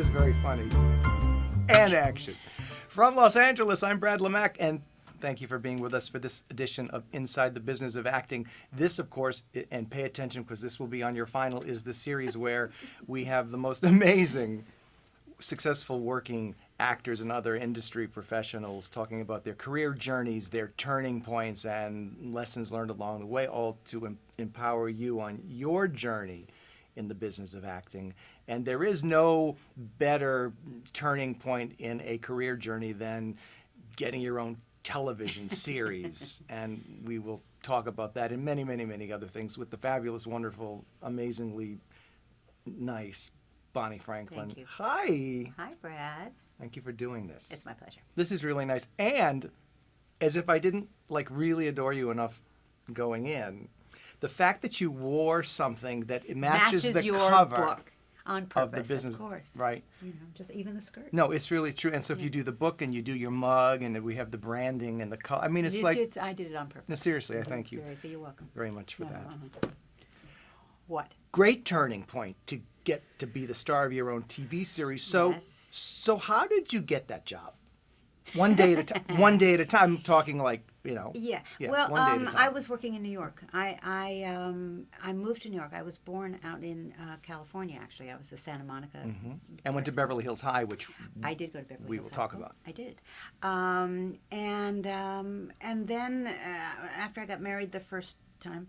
was very funny. And action. From Los Angeles, I'm Brad Lemack, and thank you for being with us for this edition of Inside the Business of Acting. This, of course, and pay attention because this will be on your final, is the series where we have the most amazing, successful working actors and other industry professionals talking about their career journeys, their turning points, and lessons learned along the way, all to empower you on your journey in the business of acting. And there is no better turning point in a career journey than getting your own television series. And we will talk about that and many, many, many other things with the fabulous, wonderful, amazingly nice Bonnie Franklin. Thank you. Hi. Hi, Brad. Thank you for doing this. It's my pleasure. This is really nice. And as if I didn't really adore you enough going in, the fact that you wore something that matches the your cover book on purpose, of the business, of course. right? You know, just even the skirt. No, it's really true. And so if you do the book and you do your mug and we have the branding and the color, I mean, it's like... I did it on purpose. No, seriously, I thank you. Seriously, you're welcome. Very much for that. What? Great turning point to get to be the star of your own TV series. So, Yes. so how did you get that job? One day at a time. One day at a time. I'm talking like, Yeah. Yes, well, one day at a time. I was working in New York. I moved to New York. I was born out in California. Actually, I was a Santa Monica. And went to Beverly Hills High, which I did go to Beverly we Hills will High talk School. about. I did. And then after I got married the first time,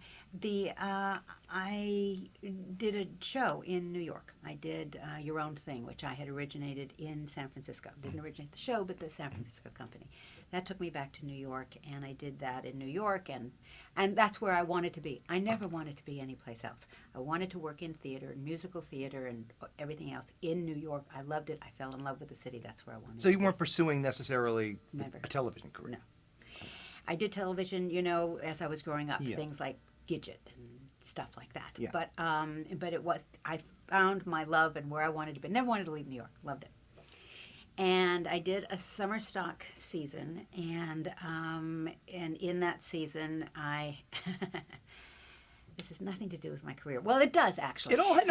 I did a show in New York. I did Your Own Thing, which I had originated in San Francisco. Didn't originate the show, but the San Francisco company. That took me back to New York, and I did that in New York, and that's where I wanted to be. I never wanted to be anyplace else. I wanted to work in theater, musical theater, and everything else in New York. I loved it. I fell in love with the city. That's where I wanted to be. So you weren't pursuing necessarily Never. a television career? No. I did television, as I was growing up, things like Gidget and stuff like that. Yeah. But I found my love and where I wanted to be. Never wanted to leave New York. Loved it. And I did a summer stock season, and in that season, this has nothing to do with my career. Well, it does actually. It all does.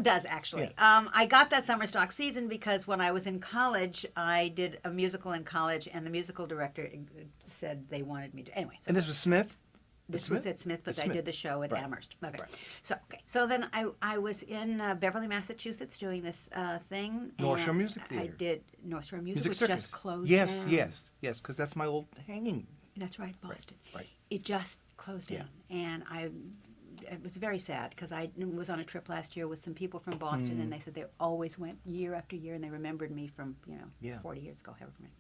Does actually. Yeah. I got that summer stock season because when I was in college, I did a musical in college, and the musical director said they wanted me to. Anyway. So And this was Smith? This was at Smith, but I did the show at Amherst. Okay. Right. So then I was in Beverly, Massachusetts, doing this thing. North Shore Music Theater. I did North Shore Music, which Circus. just closed Yes, down. yes, because that's my old hanging. That's right, Boston. Right. It just closed down, and it was very sad because I was on a trip last year with some people from Boston, and they said they always went year after year, and they remembered me from 40 years ago, however many.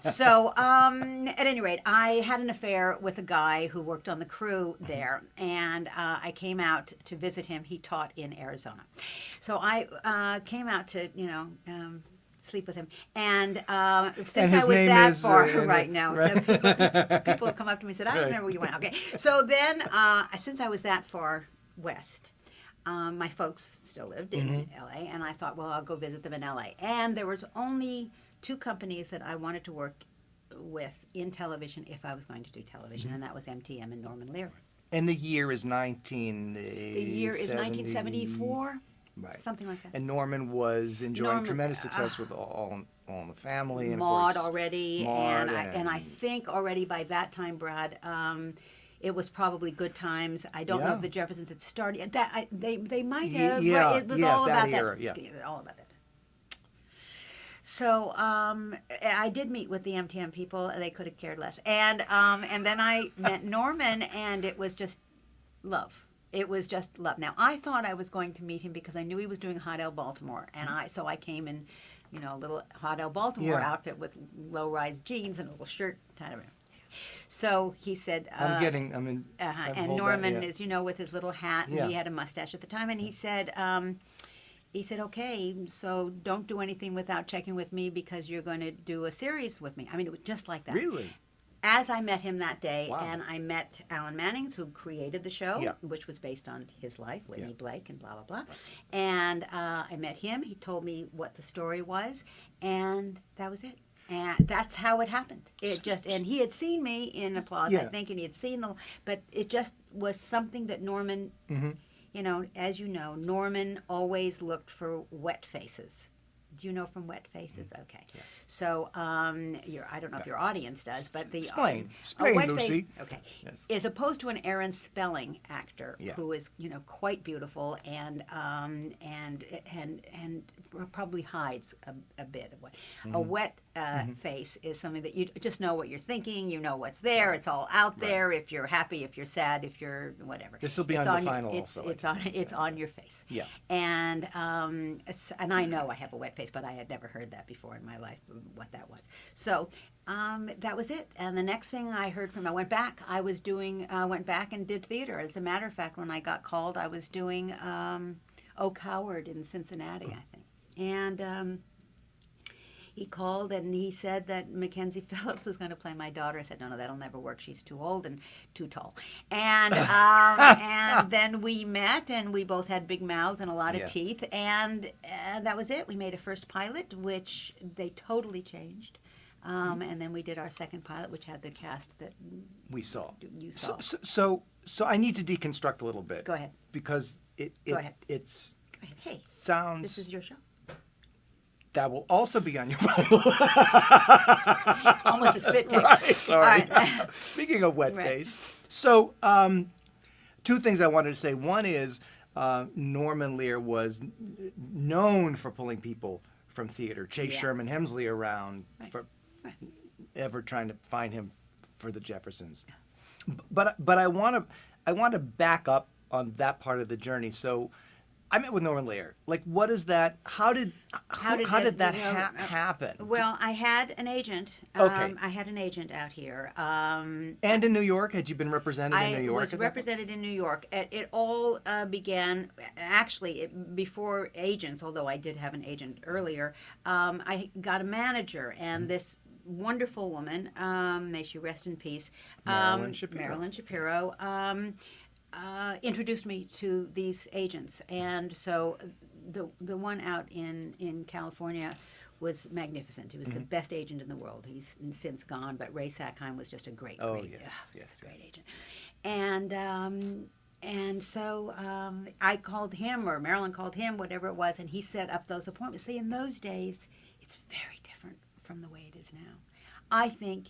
So, at any rate, I had an affair with a guy who worked on the crew there, and I came out to visit him. He taught in Arizona. So I came out to, sleep with him. And since I was that far, right now, people have come up to me and said, I don't remember where you went. Okay. So then, since I was that far west, my folks still lived in L.A., and I thought, well, I'll go visit them in L.A. And there was only two companies that I wanted to work with in television if I was going to do television, and that was MTM and Norman Lear. And the year is 1974, right? Something like that. And Norman was enjoying tremendous success with All in the Family, and Maude of course, already, Maude and I think already by that time, Brad, it was probably Good Times. I don't know if the Jeffersons had started. They might have. But it was all about that. All about that. So I did meet with the MTM people. They could have cared less. And then I met Norman, and it was just love. It was just love. Now, I thought I was going to meet him because I knew he was doing Hot L Baltimore. And so I came in, a little Hot L Baltimore outfit with low-rise jeans and a little shirt. So he said... and Norman, as you know, with his little hat, and he had a mustache at the time, and he said... He said, okay, so don't do anything without checking with me because you're going to do a series with me. I mean, it was just like that. Really? As I met him that day, and I met Alan Mannings, who created the show, which was based on his life, Whitney Blake and blah, blah, blah. Right. And I met him. He told me what the story was, and that was it. And that's how it happened. And he had seen me in Applause, I think, and he had seen but it just was something that Norman... you know, as you know, Norman always looked for wet faces. Do you know from Wet Faces? Okay. Yeah. So, I don't know if your audience does, but the Explain, a wet Lucy. face, okay, Yes. as opposed to an Aaron Spelling actor Yeah. who is, you know, quite beautiful and probably hides a bit of what a wet face is something that you just know what you're thinking, you know what's there, it's all out there. If you're happy, if you're sad, if you're whatever, This will be it's on the your- final it's, also, It's I on just it's on your face. Yeah. And I know I have a wet face, but I had never heard that before in my life, what that was. So that was it. And the next thing I heard from, I went back and did theater. As a matter of fact, when I got called, I was doing Oh Coward in Cincinnati, I think. And he called and he said that Mackenzie Phillips was going to play my daughter. I said, no, that'll never work. She's too old and too tall. And and then we met, and we both had big mouths and a lot of teeth. And that was it. We made a first pilot, which they totally changed. And then we did our second pilot, which had the cast that We saw. you saw. So I need to deconstruct a little bit. Go ahead. Because it Go ahead. it's Hey, sounds this is your show. that will also be on your final. Almost a spit take. Right, sorry. All right. Speaking of wet Right. face, so two things I wanted to say. One is Norman Lear was known for pulling people from theater. Chase Yeah. Sherman Hemsley around Right. for Right. ever trying to find him for the Jeffersons. But I want to back up on that part of the journey. So I met with Norman Lear. Like, what is that? How did that happen? Well, I had an agent. Okay. I had an agent out here. And in New York, had you been represented in New York? I was represented in New York. It all began, actually, before agents, although I did have an agent earlier. I got a manager, and this wonderful woman, may she rest in peace, Marilyn Shapiro. Marilyn Shapiro, introduced me to these agents. And so the one out in California was magnificent. He was the best agent in the world. He's since gone, but Ray Sackheim was just a great, great agent. And so I called him, or Marilyn called him, whatever it was, and he set up those appointments. See, in those days, it's very different from the way it is now. I think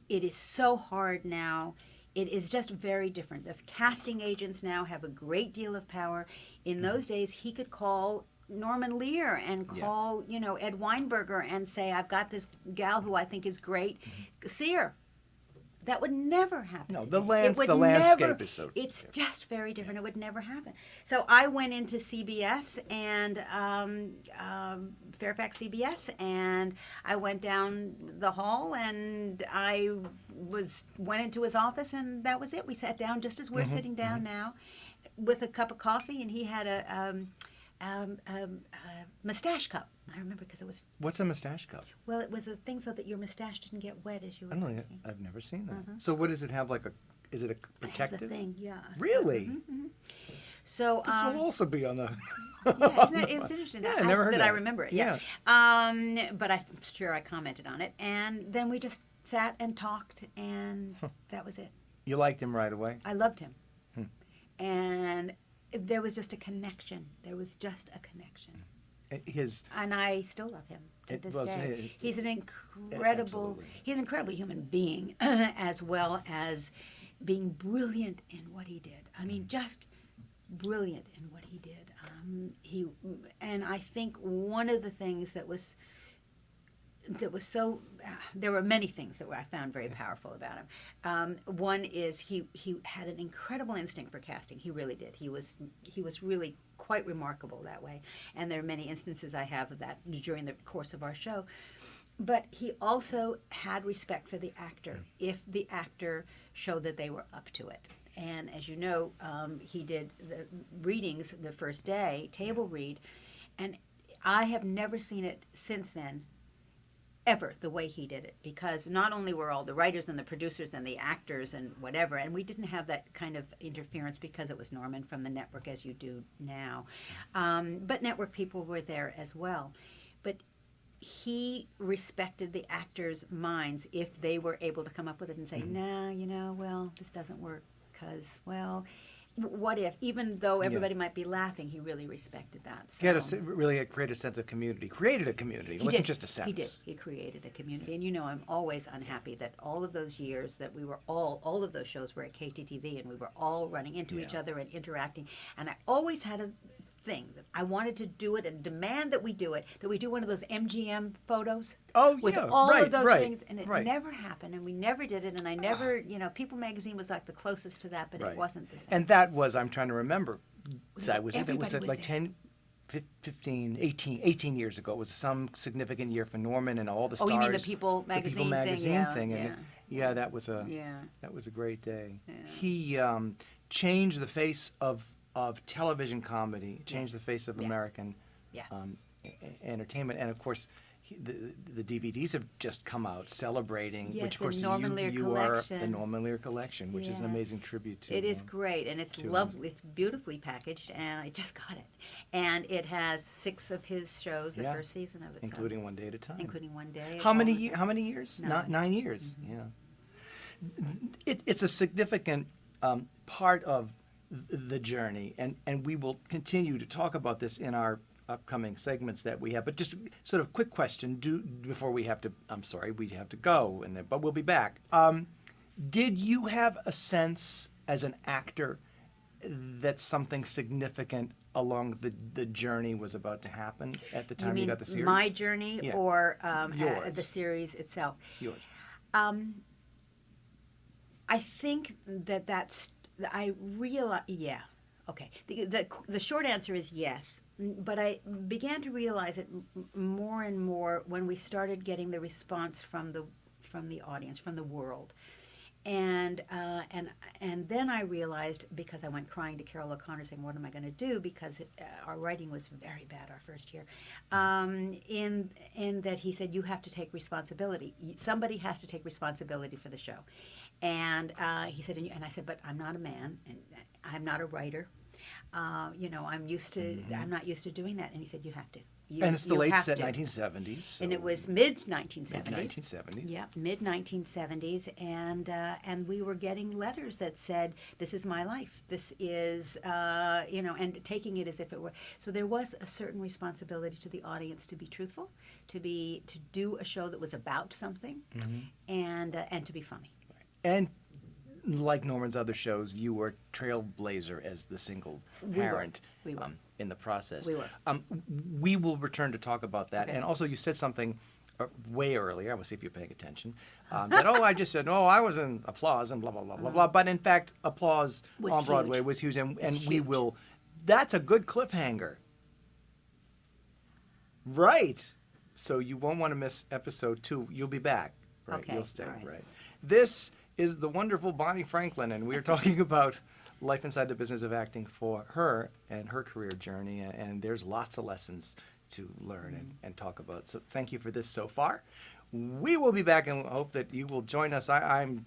it is so hard now. It is just very different. The casting agents now have a great deal of power. In those days, he could call Norman Lear and call, Ed Weinberger and say, I've got this gal who I think is great. See her. That would never happen. No, today. the landscape is so. It's just very different. It would never happen. So I went into CBS and Fairfax CBS, and I went down the hall, and I went into his office, and that was it. We sat down just as we're sitting down now, with a cup of coffee, and he had a mustache cup. I remember because it was. What's a mustache cup? Well, it was a thing so that your mustache didn't get wet as you were. I don't know. drinking. I've never seen that. So what does it have? Is it a It has protective? a thing, yeah. Really? So This will also be on the. it's interesting Yeah, I never heard that that. I remember it. Yeah. But I'm sure I commented on it, and then we just sat and talked, and that was it. You liked him right away. I loved him, and there was just a connection. There was just a connection. And I still love him to this day. He's an incredibly human being, as well as being brilliant in what he did. I mean, just brilliant in what he did. And I think one of the things that was so, there were many things that I found very powerful about him. One is he had an incredible instinct for casting. He really did. He was really quite remarkable that way. And there are many instances I have of that during the course of our show. But he also had respect for the actor if the actor showed that they were up to it. And as you know, he did the readings the first day, table read, and I have never seen it since then, ever, the way he did it, because not only were all the writers and the producers and the actors and whatever, and we didn't have that kind of interference because it was Norman from the network as you do now, but network people were there as well. But he respected the actors' minds if they were able to come up with it and say, well, this doesn't work because, what if, even though everybody might be laughing, he really respected that. So. He had really created a sense of community. Created a community. It wasn't just a sense. He did. He created a community. And I'm always unhappy that all of those years that we were all of those shows were at KTTV, and we were all running into each other and interacting. And I always had a thing that I wanted to do it and demand that we do it, that we do one of those MGM photos with all of those things, and it never happened, and we never did it, and I never, People Magazine was like the closest to that, but it wasn't the same. And that was, I'm trying to remember, that was like 10, 15, 18 years ago. It was some significant year for Norman and all the stars. Oh, you mean the People Magazine thing? And that was a great day. Yeah. He changed the face of television comedy, changed the face of American entertainment, and of course, the DVDs have just come out celebrating, which of course you are the Norman Lear collection, which is an amazing tribute to. It is great, and it's lovely. It's beautifully packaged, and I just got it, and it has 6 of his shows, the first season of it, including One Day at a Time. Including One Day. How many years? 9 years. Mm-hmm. Yeah. It's a significant part of the journey, and we will continue to talk about this in our upcoming segments that we have. But just sort of quick question before we have to. I'm sorry, we have to go, but we'll be back. Did you have a sense as an actor that something significant along the journey was about to happen at the time you got the series? My journey or the series itself? Yours. I think that's. I realize, okay. The short answer is yes, but I began to realize it more and more when we started getting the response from the audience, from the world, and then I realized, because I went crying to Carol O'Connor saying, "What am I going to do?" Because our writing was very bad our first year. In that he said, "You have to take responsibility. Somebody has to take responsibility for the show." And he said, and I said, "But I'm not a man, and I'm not a writer. I'm used to. I'm not used to doing that." And he said, "You have to." And it's the late 1970s. So and it was mid-1970s. Mid-1970s. Yeah, mid-1970s, and we were getting letters that said, "This is my life. This is, and taking it as if it were." So there was a certain responsibility to the audience to be truthful, to do a show that was about something, and to be funny. And like Norman's other shows, you were trailblazer as the single parent we were. In the process. We were. We will return to talk about that. Okay. And also, you said something way earlier. I will see if you're paying attention. I just said, I was in Applause and blah, blah, blah, blah, blah. But in fact, Applause on Broadway was huge. And we will, that's a good cliffhanger. Right. So you won't want to miss episode 2. You'll be back. Right. Okay. You'll stay. Right. Right. This is the wonderful Bonnie Franklin, and we're talking about life inside the business of acting for her and her career journey, and there's lots of lessons to learn and talk about. So thank you for this so far. We will be back, and hope that you will join us. I'm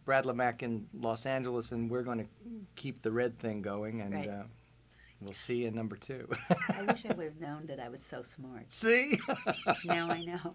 Brad Lemack in Los Angeles, and we're going to keep the red thing going, and we'll see you in number 2. I wish I would have known that I was so smart. See? Now I know.